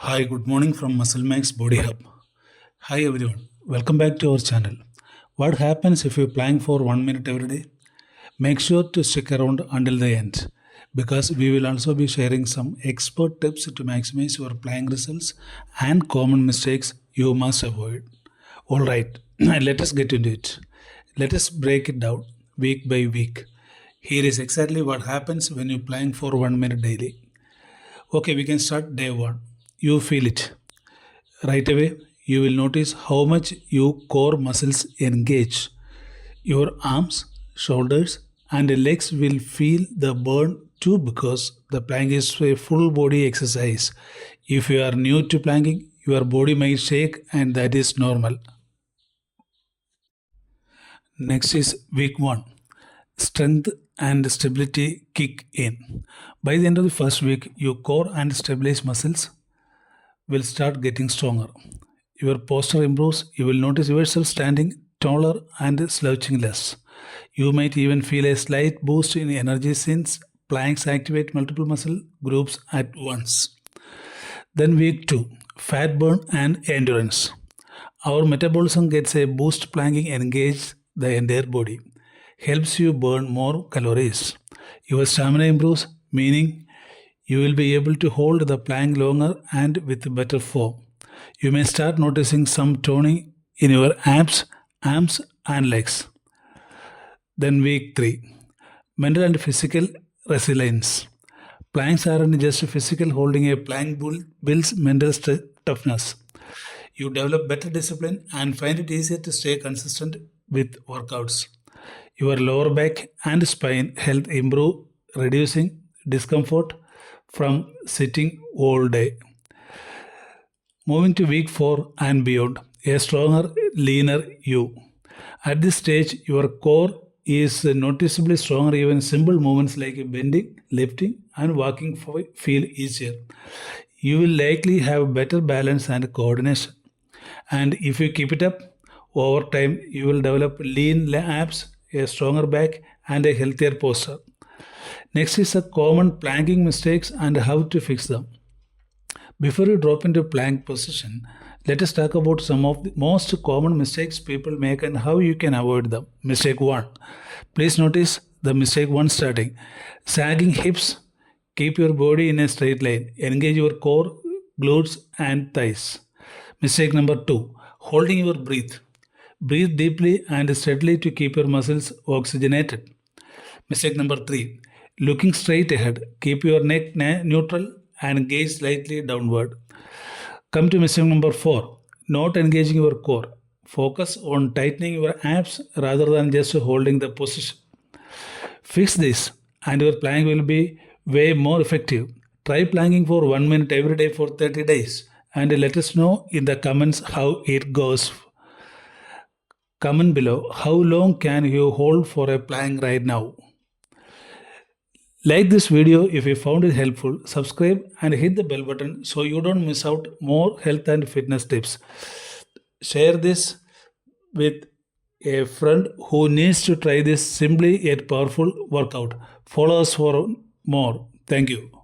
Hi, good morning from Muscle Max Body Hub. Hi everyone, welcome back to our channel. What happens if you plank for 1 minute every day? Make sure to stick around until the end because we will also be sharing some expert tips to maximize your plank results and common mistakes you must avoid. Alright, let us get into it. Let us break it down week by week. Here is exactly what happens when you plank for 1 minute daily. Okay, we can start day 1. You feel it. Right away, you will notice how much your core muscles engage. Your arms, shoulders, and legs will feel the burn too because the plank is a full body exercise. If you are new to planking, your body might shake, and that is normal. Next is week 1. Strength and stability kick in. By the end of the first week, your core and stabilized muscles will start getting stronger. Your posture improves. You will notice yourself standing taller and slouching less. You might even feel a slight boost in energy since planks activate multiple muscle groups at once. Then week 2, fat burn and endurance. Our metabolism gets a boost. Planking engages the entire body, helps you burn more calories. Your stamina improves, meaning you will be able to hold the plank longer and with better form. You may start noticing some toning in your abs, arms, and legs. Then week 3, mental and physical resilience. Planks aren't just physical. Holding a plank builds mental toughness. You develop better discipline and find it easier to stay consistent with workouts. Your lower back and spine health improve, reducing discomfort from sitting all day. Moving to week 4 and beyond, a stronger, leaner you. At this stage, your core is noticeably stronger. Even simple movements like bending, lifting, and walking feel easier. You will likely have better balance and coordination. And if you keep it up, over time you will develop lean abs, a stronger back, and a healthier posture. Next is the common planking mistakes and how to fix them. Before you drop into plank position, let us talk about some of the most common mistakes people make and how you can avoid them. Mistake 1. Please notice the mistake 1 starting. Sagging hips. Keep your body in a straight line. Engage your core, glutes, and thighs. Mistake number 2. Holding your breath. Breathe deeply and steadily to keep your muscles oxygenated. Mistake number 3. Looking straight ahead. Keep your neck neutral and gaze slightly downward. Come to mistake number 4. Not engaging your core. Focus on tightening your abs rather than just holding the position. Fix this and your plank will be way more effective. Try planking for 1 minute every day for 30 days and let us know in the comments how it goes. Comment below how long can you hold for a plank right now. Like this video if you found it helpful, subscribe and hit the bell button so you don't miss out more health and fitness tips. Share this with a friend who needs to try this simply yet powerful workout. Follow us for more. Thank you.